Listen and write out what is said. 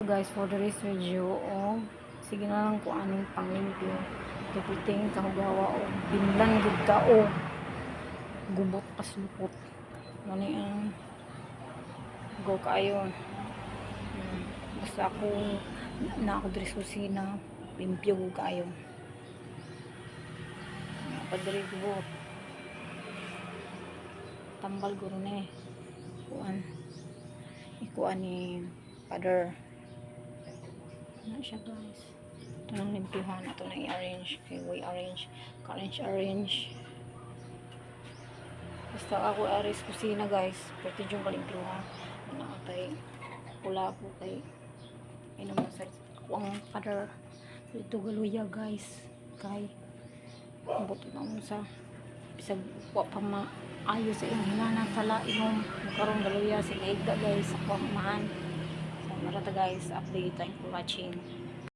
guys for the rest video o sige na lang kung anong panglimpyo kipiting kahugawa o binlan gud ka o gubot paslupot ano ang go kayo. Basta ako na ako diri sa kusina limpyo gud kayo padre gubot tambal guro ni ikuan ni father na siya guys. Ito nang limpyuhan ito na i-arrange kay way arrange arrange basta ako aris kusina guys pwede yung kalimpyuhan na kay pula po kay inom sa ako ang father ito galuya guys kay buto na mo sa bisag wa pa maayo sa iyong hinana sala inom magkaroon galuya sa igda guys ako ang mahan so marata guys update, thank you for watching.